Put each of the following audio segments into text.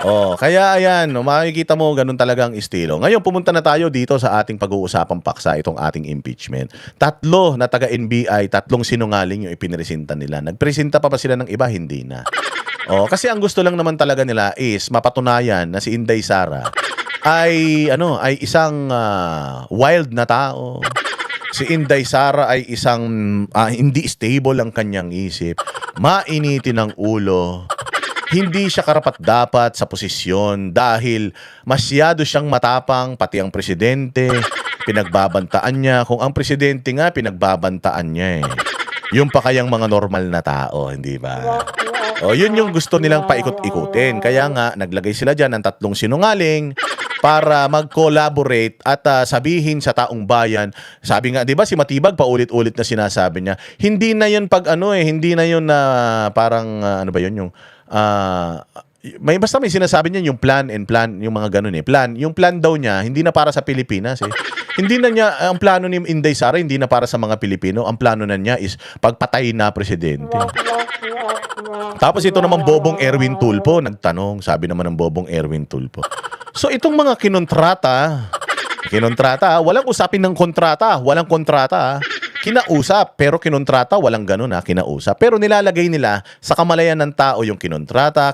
Oh, kaya ayan, no, makikita mo ganun talagang estilo. Ngayon, pumunta na tayo dito sa ating pag-uusapang paksa, itong ating impeachment. Tatlo na taga-NBI, tatlong sinungaling yung ipiniresenta nila. Nagpresenta pa ba sila ng iba? Hindi na. Oh, kasi ang gusto lang naman talaga nila is mapatunayan na si Inday Sara ay isang wild na tao. Si Inday Sara ay isang hindi stable ang kanyang isip, mainitin ang ulo, hindi siya karapat-dapat sa posisyon dahil masyado siyang matapang, pati ang presidente, pinagbabantaan niya. Kung ang presidente nga, pinagbabantaan niya eh. Yung pa kayang mga normal na tao, hindi ba? O, yun yung gusto nilang paikot-ikutin. Kaya nga, naglagay sila dyan ng tatlong sinungaling para mag-collaborate at sabihin sa taong bayan. Sabi nga, 'di ba si Matibag paulit-ulit na sinasabi niya, hindi na 'yun hindi na 'yun na parang ano ba 'yun yung basta may sinasabi niya yung plan, yung mga ganun eh. Yung plan daw niya hindi na para sa Pilipinas eh. Hindi na niya ang plano ni Inday Sara hindi na para sa mga Pilipino. Ang plano na niya is pagpatay na presidente. Tapos ito naman Bobong Erwin Tulfo nagtanong, sabi naman ng Bobong Erwin Tulfo. So itong mga kinontrata, walang usapin ng kontrata, walang kontrata. Kinausap, pero kinontrata, walang ganun kinausap. Pero nilalagay nila sa kamalayan ng tao yung kinontrata,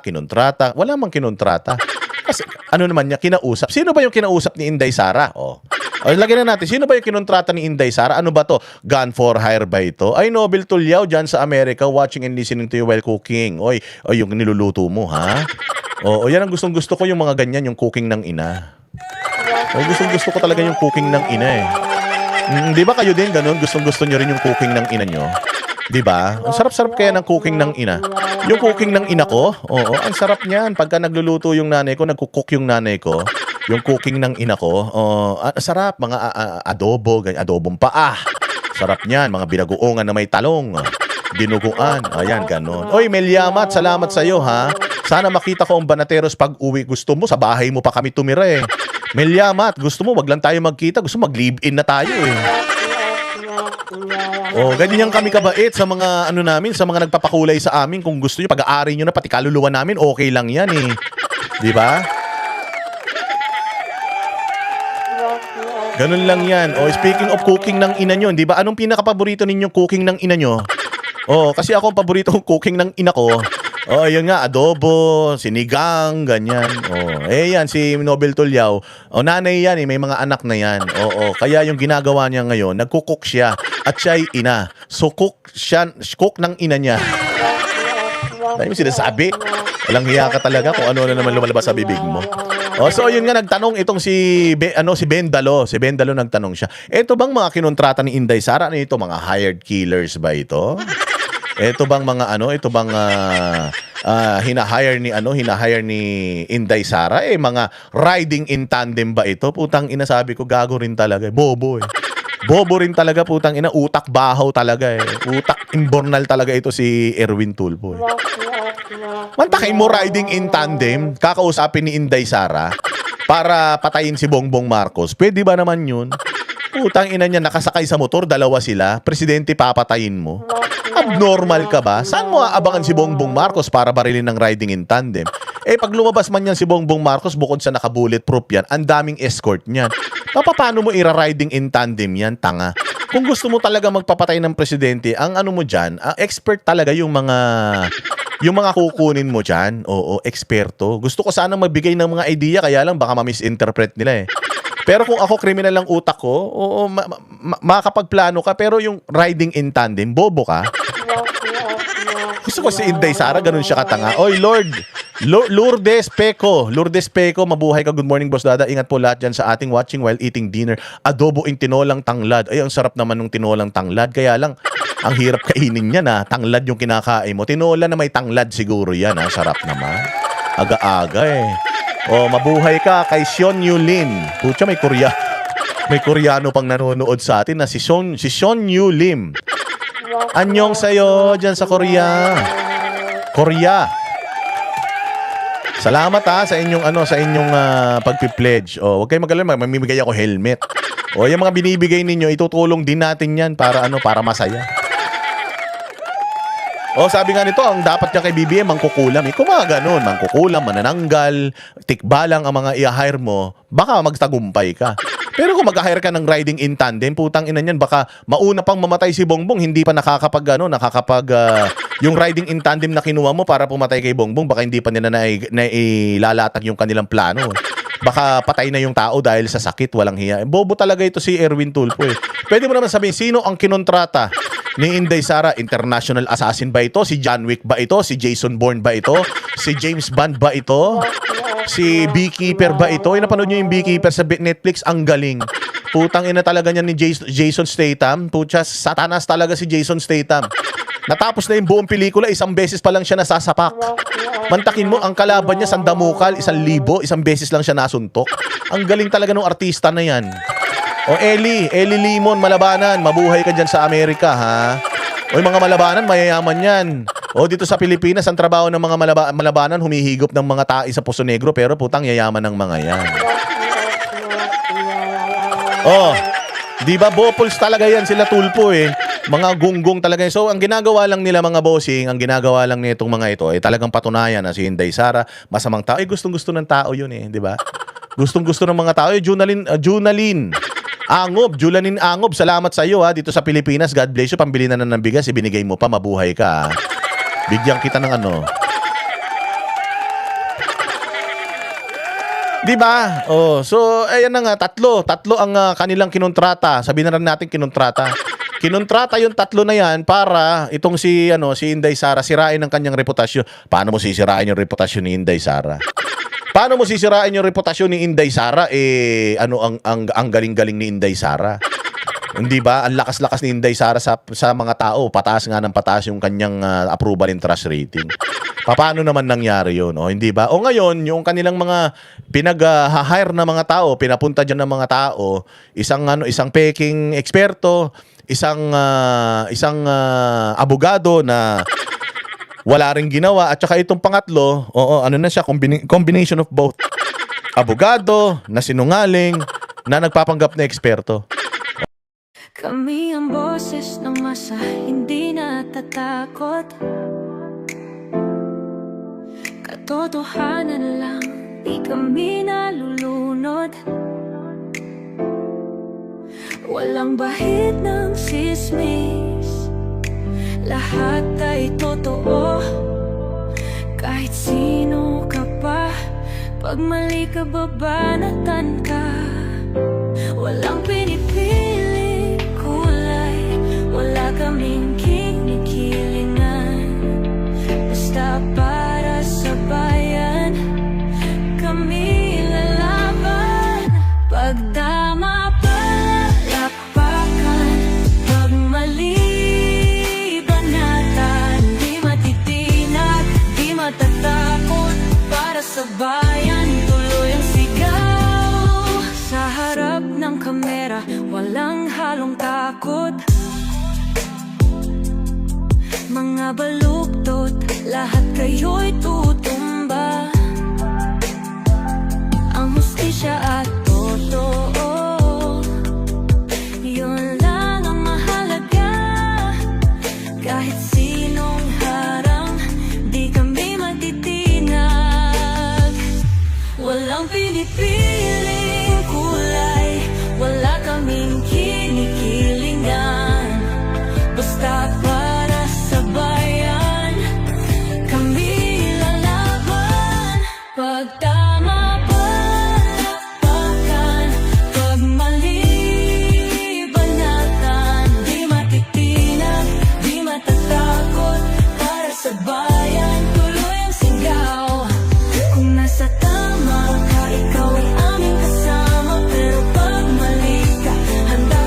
wala mang kinontrata. Kasi ano naman niya, kinausap. Sino ba yung kinausap ni Inday Sara? O, lagyan na natin, sino ba yung kinontrata ni Inday Sara? Ano ba to? Gun for hire ba ito? Ay, Nobel Tulyaw dyan sa Amerika, watching and listening to you while cooking. Oy, yung niluluto mo, ha? O, yan ang gustong-gusto ko, yung mga ganyan, yung cooking ng ina. O, gustong-gusto ko talaga yung cooking ng ina eh. Di ba kayo din ganun? Gustong-gusto nyo rin yung cooking ng ina nyo? Di ba? Ang sarap-sarap kaya ng cooking ng ina. Yung cooking ng ina ko, oo, ang sarap niyan. Pagka nagluluto yung nanay ko, nagkukook yung nanay ko, yung cooking ng ina ko, sarap. Mga adobo, adobong paa. Sarap niyan. Mga binagoongan na may talong. Dinuguan. Ayan, ganun. Oy, Melyamat, salamat sa'yo, ha? Sana makita ko ang Banateros pag uwi. Gusto mo, sa bahay mo pa kami tumira eh. Melyamat, gusto mo, wag lang tayo magkita. Gusto mo, mag-live-in na tayo eh. Oh, ganyan kami kabait sa mga namin, sa mga nagpapakulay sa amin. Kung gusto niyo, pag-aari niyo na pati kaluluwa namin, okay lang yan eh. Di ba? Ganun lang yan. Oh, speaking of cooking ng ina nyo, di ba? Anong pinaka-paborito ninyong cooking ng ina nyo? Oh, kasi ako ang paborito kong cooking ng ina ko. Oh, yun nga, adobo, sinigang, ganyan. Oh, yan si Nobel Tulyaw. Oh, nanay yan may mga anak na yan. Oo, kaya yung ginagawa niya ngayon, nagko-cook siya at siya'y ina. So cook ng ina niya. Ano yung sinasabi? Walang hiya ka talaga kung ano na naman lumalabas sa bibig mo. Oh, so yun nga nagtanong itong si Bendalo. Si Bendalo nagtanong siya. Ito bang mga kinontrata ni Inday Sara? Ano ito? Mga hired killers ba ito? Ito bang mga hinahire ni Inday Sara mga riding in tandem ba ito? Putang ina, sabi ko gago rin talaga, bobo eh. Bobo rin talaga, putang ina, utak bahaw talaga eh. Utak imbornal talaga ito si Erwin Tulfo eh. Mantakin mo riding in tandem, kakausapin ni Inday Sara para patayin si Bongbong Marcos. Pwede ba naman yun? Putang ina niya, nakasakay sa motor, dalawa sila, presidente papatayin mo. Abnormal ka ba? Saan mo aabangan si Bongbong Marcos para barilin ng riding in tandem? Pag lumabas man yan si Bongbong Marcos, bukod sa naka-bulletproof yan, ang daming escort niyan. Paano mo ira-riding in tandem yan, tanga? Kung gusto mo talaga magpapatay ng presidente, ang mo dyan, expert talaga yung mga kukunin mo dyan. Oo, eksperto. Gusto ko sana magbigay ng mga idea, kaya lang baka ma-misinterpret nila eh. Pero kung ako kriminal lang utak ko, oo, makakapagplano ka, pero yung riding in tandem, bobo ka. Gusto ko si Inday Sara, ganun siya katanga. Oy, Lourdes Peco, mabuhay ka. Good morning, Boss Dada. Ingat po lahat dyan sa ating watching while eating dinner. Adobo in tinolang tanglad. Ay, ang sarap naman ng tinolang tanglad. Kaya lang, ang hirap kainin niya na. Tanglad yung kinakain mo. Tinola na may tanglad siguro yan. Sarap naman. Aga-aga eh. Oh, mabuhay ka kay Sean Yulin. Pucha, may Koreano pang nanonood sa atin na si Sean Yulim. Anyong sa'yo dyan sa Korea. Salamat sa inyong pagpi-pledge. Oh, wag kayong mag-alala, mamimigay ako helmet. Oh, yung mga binibigay ninyo, itutulong din natin 'yan para para masaya. O sabi nga nito, ang dapat niya kay BBM, mangkukulam. Kung mga ganun, mangkukulam, manananggal, tikbalang ang mga i-hire mo, baka magtagumpay ka. Pero kung mag-hire ka ng riding in tandem, putang ina niyan, baka mauna pang mamatay si Bongbong, hindi pa yung riding in tandem na kinuha mo para pumatay kay Bongbong, baka hindi pa nila nailalatag yung kanilang plano. Baka patay na yung tao dahil sa sakit, walang hiya. Bobo talaga ito si Erwin Tulfo eh. Pwede mo naman sabihin, sino ang kinontrata ni Inday Sara? International assassin ba ito? Si John Wick ba ito? Si Jason Bourne ba ito? Si James Bond ba ito? Si Beekeeper ba ito? Napanood nyo yung Beekeeper sa Netflix? Ang galing. Putang ina talaga niya ni Jason Statham. Putya, satanas talaga si Jason Statham. Natapos na yung buong pelikula, isang beses pa lang siya nasasapak. Mantakin mo, ang kalaban niya, sandamukal, 1,000, isang beses lang siya nasuntok. Ang galing talaga ng artista na yan. O Eli Limon, malabanan, mabuhay ka dyan sa Amerika, ha? O yung mga malabanan, mayayaman yan. O dito sa Pilipinas, ang trabaho ng mga malabanan, humihigop ng mga tae sa Poso Negro, pero putang yayaman ng mga yan. Oh, di ba Bopols talaga yan sila Tulpo eh. Mga gunggong talaga. So ang ginagawa lang nila mga bossing, ang ginagawa lang nitong mga ito ay talagang patunayan na si Inday Sara masamang tao. Gustong-gusto ng tao yun eh, di ba? Gustong-gusto ng mga tao. Junaline Angob, salamat sa iyo ha dito sa Pilipinas. God bless you. Pambili na ng bigas, ibinigay mo pa, mabuhay ka. Ha? Bigyan kita ng ano. Di ba? Oh, so ayan na nga, tatlo ang kanilang kinontrata. Sabihin na rin natin kinontrata. Kinontrata yung tatlo na yan para itong si Inday Sara sirain ang kanyang reputasyon. Paano mo sisirain yung reputasyon ni Inday Sara? Paano mo sisirain yung reputasyon ni Inday Sara? Ang galing-galing ni Inday Sara. Hindi ba? Ang lakas-lakas ni Inday Sara sa mga tao. Pataas nga ng pataas yung kanyang approval and trust rating. Paano naman nangyari yun? O, hindi ba? O ngayon, yung kanilang mga pinag-hire na mga tao, pinapunta dyan ng mga tao, isang peking eksperto, isang abogado na wala ring ginawa, at saka itong pangatlo, combination of both. Abogado na sinungaling na nagpapanggap na eksperto. Kami ang boses ng masa, hindi natatakot. Katotohanan lang, di kami nalulunod. Walang bahid ng sismis, lahat ay totoo. Kahit sino ka pa, pag mali ka babanatan ka. Walang pinipili kulay, wala kaming kinikilingan. Basta para sa bayan, kami lalaban. Pagdama palakpakan, pag mali banatan. Di matitinag, di matatakot, para sa bayan tuloy ang sigaw. Sa harap ng kamera, walang halong takot. Mga baluktot, lahat kayo'y tutumba. Ang hustisya at totoo, yun lang ang mahalaga. Kahit sinong harang, di kami matitinag. Walang pinipiling kulay, wala kaming kinikilingan. Basta para sa bayan, kami lalaban. Pagtama palakpakan, pag mali banatan. Di matitinag, di matatakot, para sa bayan tuloy ang sigaw. Kung nasa tama ka, ikaw ay aming kasama. Pero pag mali ka, handa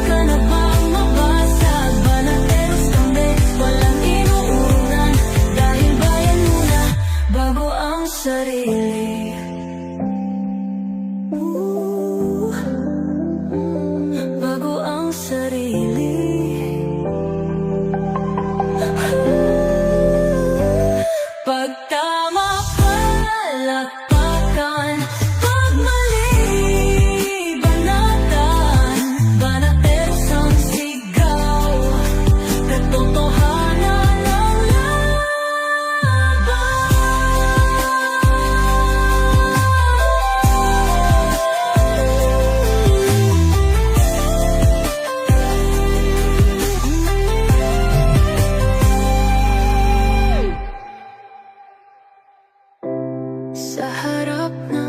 sa harap ng